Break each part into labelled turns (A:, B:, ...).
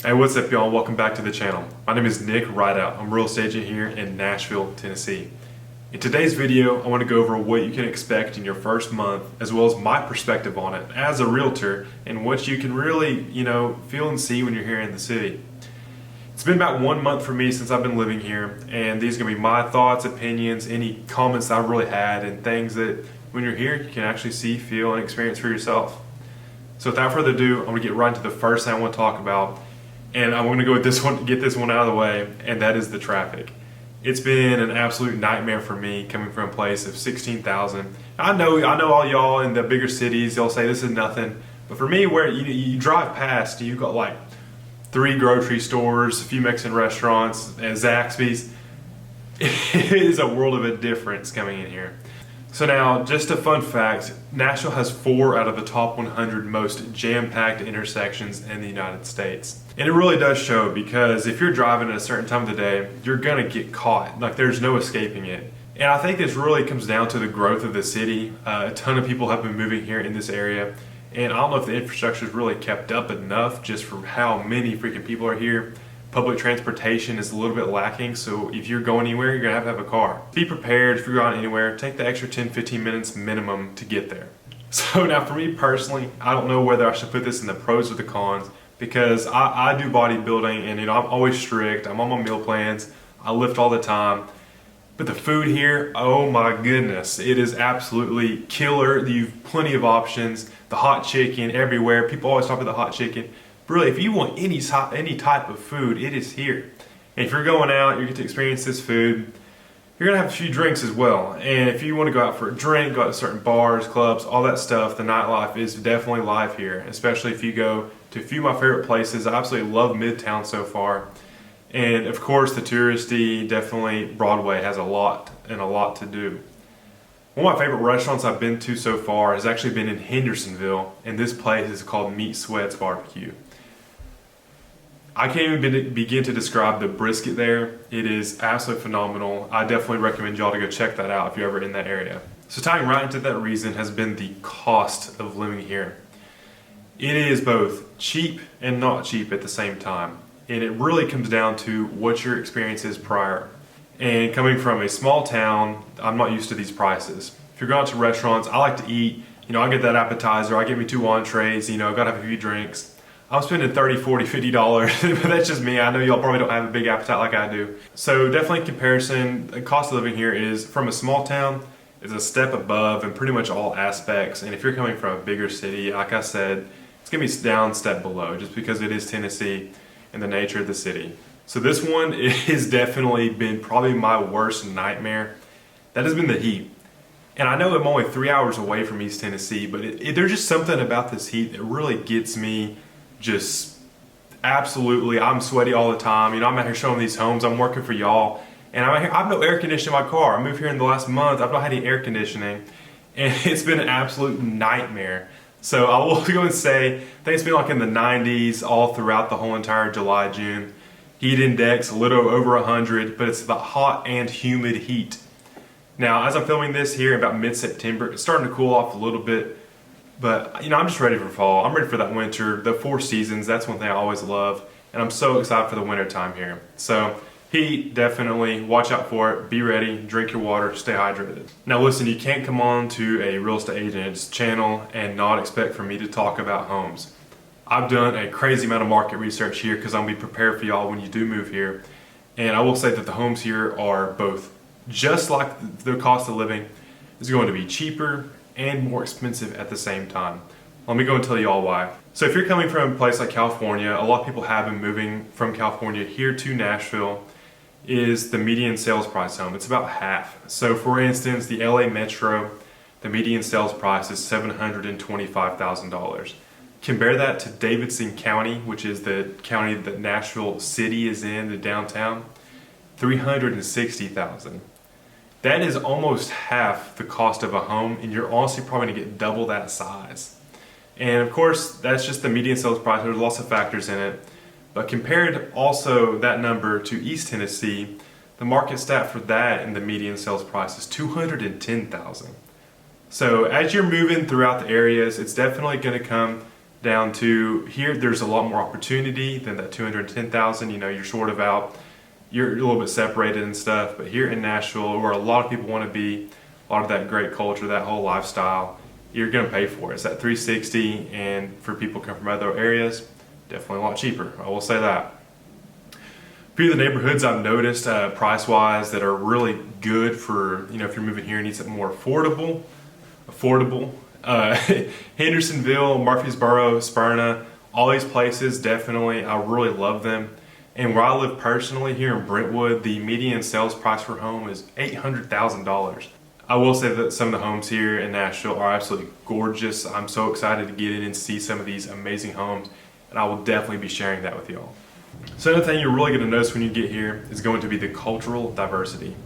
A: Hey, what's up y'all? Welcome back to the channel. My name is Nick Rideout. I'm a real estate agent here in Nashville, Tennessee. In today's video, I want to go over what you can expect in your first month, as well as my perspective on it as a realtor and what you can really, feel and see when you're here in the city. It's been about 1 month for me since I've been living here, and these are going to be my thoughts, opinions, any comments I've really had, and things that when you're here, you can actually see, feel, and experience for yourself. So without further ado, I'm going to get right into the first thing I want to talk about. And I'm going to go with this one, get this one out of the way, and that is the traffic. It's been an absolute nightmare for me coming from a place of 16,000. I know all y'all in the bigger cities, y'all say this is nothing. But for me, where you drive past, you've got like 3 grocery stores, a few Mexican restaurants, and Zaxby's. It is a world of a difference coming in here. So now, just a fun fact, Nashville has 4 out of the top 100 most jam-packed intersections in the United States. And it really does show, because if you're driving at a certain time of the day, you're gonna get caught. Like, there's no escaping it. And I think this really comes down to the growth of the city. A ton of people have been moving here in this area. And I don't know if the infrastructure is really kept up enough just for how many freaking people are here. Public transportation is a little bit lacking, so if you're going anywhere, you're gonna have a car. Be prepared if you're going anywhere, take the extra 10-15 minutes minimum to get there. So now for me personally, I don't know whether I should put this in the pros or the cons, because I do bodybuilding and I'm always strict, I'm on my meal plans, I lift all the time. But the food here, oh my goodness, it is absolutely killer. You've plenty of options, the hot chicken everywhere. People always talk about the hot chicken. Really, if you want any type of food, it is here. And if you're going out, you get to experience this food. You're gonna have a few drinks as well. And if you want to go out for a drink, go out to certain bars, clubs, all that stuff, the nightlife is definitely live here. Especially if you go to a few of my favorite places. I absolutely love Midtown so far. And of course, the touristy, definitely Broadway has a lot to do. One of my favorite restaurants I've been to so far has actually been in Hendersonville, and this place is called Meat Sweats Barbecue. I can't even begin to describe the brisket there. It is absolutely phenomenal. I definitely recommend y'all to go check that out if you're ever in that area. So tying right into that reason has been the cost of living here. It is both cheap and not cheap at the same time. And it really comes down to what your experience is prior. And coming from a small town, I'm not used to these prices. If you're going out to restaurants, I like to eat. I get that appetizer, I get me 2 entrees, I gotta have a few drinks. I'm spending $30, $40, $50, but that's just me. I know y'all probably don't have a big appetite like I do. So definitely in comparison, the cost of living here is, from a small town, is a step above in pretty much all aspects. And if you're coming from a bigger city, like I said, it's gonna be down step below, just because it is Tennessee and the nature of the city. So this one has definitely been probably my worst nightmare. That has been the heat. And I know I'm only 3 hours away from East Tennessee, but there's just something about this heat that really gets me just absolutely. I'm sweaty all the time. I'm out here showing these homes. I'm working for y'all. And I'm out here, I have no air conditioning in my car. I moved here in the last month. I've not had any air conditioning. And it's been an absolute nightmare. So I will go and say, I think it's been like in the 90s all throughout the whole entire July, June. Heat index a little over 100, but it's the hot and humid heat. Now, as I'm filming this here about mid-September, it's starting to cool off a little bit, but I'm just ready for fall. I'm ready for that winter, the 4 seasons. That's one thing I always love, and I'm so excited for the winter time here. So heat, definitely watch out for it. Be ready, drink your water, stay hydrated. Now listen, you can't come on to a real estate agent's channel and not expect for me to talk about homes. I've done a crazy amount of market research here because I'm gonna be prepared for y'all when you do move here. And I will say that the homes here are both, just like the cost of living, is going to be cheaper and more expensive at the same time. Let me go and tell you all why. So if you're coming from a place like California, a lot of people have been moving from California here to Nashville, is the median sales price home. It's about half. So for instance, the LA Metro, the median sales price is $725,000. Compare that to Davidson County, which is the county that Nashville City is in, the downtown, $360,000. That is almost half the cost of a home, and you're honestly probably gonna get double that size. And of course, that's just the median sales price. There's lots of factors in it. But compared also that number to East Tennessee, the market stat for that in the median sales price is $210,000. So as you're moving throughout the areas, it's definitely gonna come down to here, there's a lot more opportunity than that 210,000. You know, you're sort of out, you're a little bit separated and stuff. But here in Nashville, where a lot of people want to be, a lot of that great culture, that whole lifestyle, you're going to pay for it. It's that 360, and for people who come from other areas, definitely a lot cheaper. I will say that. A few of the neighborhoods I've noticed price-wise that are really good for, you know, if you're moving here and need something more affordable. Hendersonville, Murfreesboro, Smyrna, all these places, definitely, I really love them. And where I live personally here in Brentwood, the median sales price for a home is $800,000. I will say that some of the homes here in Nashville are absolutely gorgeous. I'm so excited to get in and see some of these amazing homes, and I will definitely be sharing that with y'all. So another thing you're really going to notice when you get here is going to be the cultural diversity.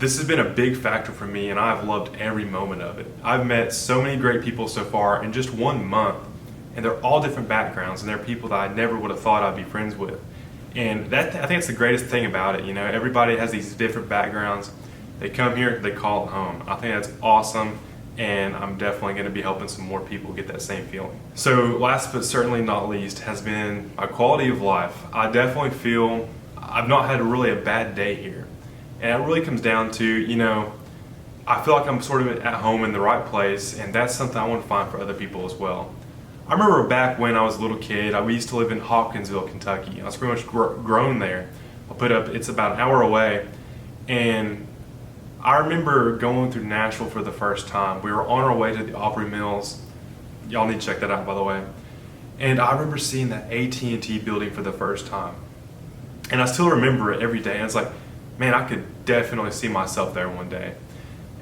A: This has been a big factor for me, and I've loved every moment of it. I've met so many great people so far in just 1 month, and they're all different backgrounds, and they're people that I never would have thought I'd be friends with. And that, I think it's the greatest thing about it. You know, everybody has these different backgrounds. They come here, they call it home. I think that's awesome, and I'm definitely going to be helping some more people get that same feeling. So last but certainly not least has been my quality of life. I definitely feel I've not had really a bad day here. And it really comes down to, you know, I feel like I'm sort of at home in the right place, and that's something I want to find for other people as well. I remember back when I was a little kid, we used to live in Hopkinsville, Kentucky. I was pretty much grown there. It's about an hour away, and I remember going through Nashville for the first time. We were on our way to the Opry Mills. Y'all need to check that out, by the way. And I remember seeing that AT&T building for the first time. And I still remember it every day. And it's like, man, I could definitely see myself there one day.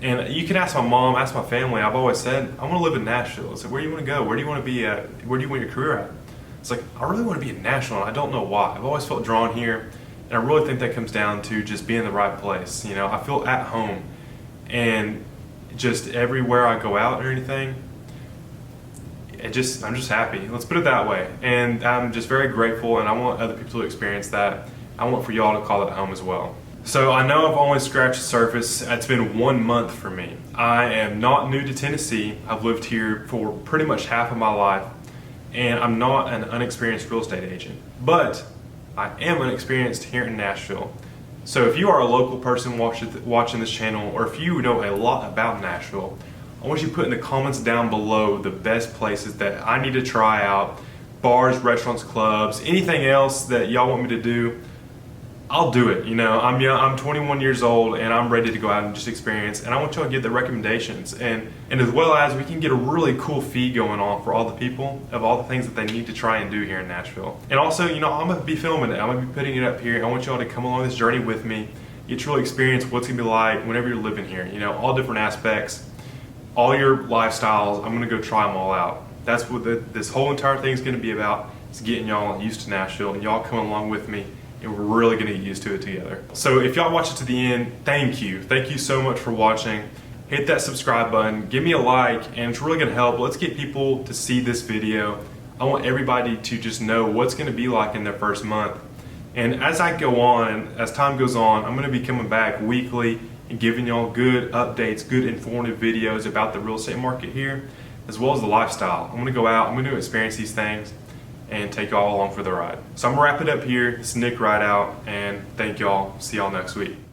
A: And you can ask my mom, ask my family. I've always said, I want to live in Nashville. It's like, where do you want to go? Where do you want to be at? Where do you want your career at? It's like, I really want to be in Nashville, and I don't know why. I've always felt drawn here. And I really think that comes down to just being in the right place. You know, I feel at home, and just everywhere I go out or anything, I'm just happy. Let's put it that way. And I'm just very grateful, and I want other people to experience that. I want for y'all to call it home as well. So I know I've only scratched the surface. It's been 1 month for me. I am not new to Tennessee. I've lived here for pretty much half of my life, and I'm not an unexperienced real estate agent. But I am inexperienced here in Nashville. So if you are a local person watching this channel, or if you know a lot about Nashville, I want you to put in the comments down below the best places that I need to try out, bars, restaurants, clubs, anything else that y'all want me to do. I'll do it. You know, I'm young, I'm 21 years old, and I'm ready to go out and just experience, and I want y'all to get the recommendations, and as well as we can get a really cool feed going on for all the people of all the things that they need to try and do here in Nashville. And also, you know, I'm going to be filming it. I'm going to be putting it up here. I want y'all to come along this journey with me, get to really experience what's going to be like whenever you're living here. You know, all different aspects, all your lifestyles. I'm going to go try them all out. That's what this whole entire thing is going to be about, is getting y'all used to Nashville, and y'all come along with me, and we're really going to get used to it together. So if y'all watch it to the end, thank you. Thank you so much for watching. Hit that subscribe button, give me a like, and it's really going to help. Let's get people to see this video. I want everybody to just know what's going to be like in their first month. And as I go on, and as time goes on, I'm going to be coming back weekly and giving y'all good updates, good informative videos about the real estate market here, as well as the lifestyle. I'm going to go out, I'm going to experience these things, and take y'all along for the ride. So I'm gonna wrap it up here. This is Nick Rideout, and thank y'all. See y'all next week.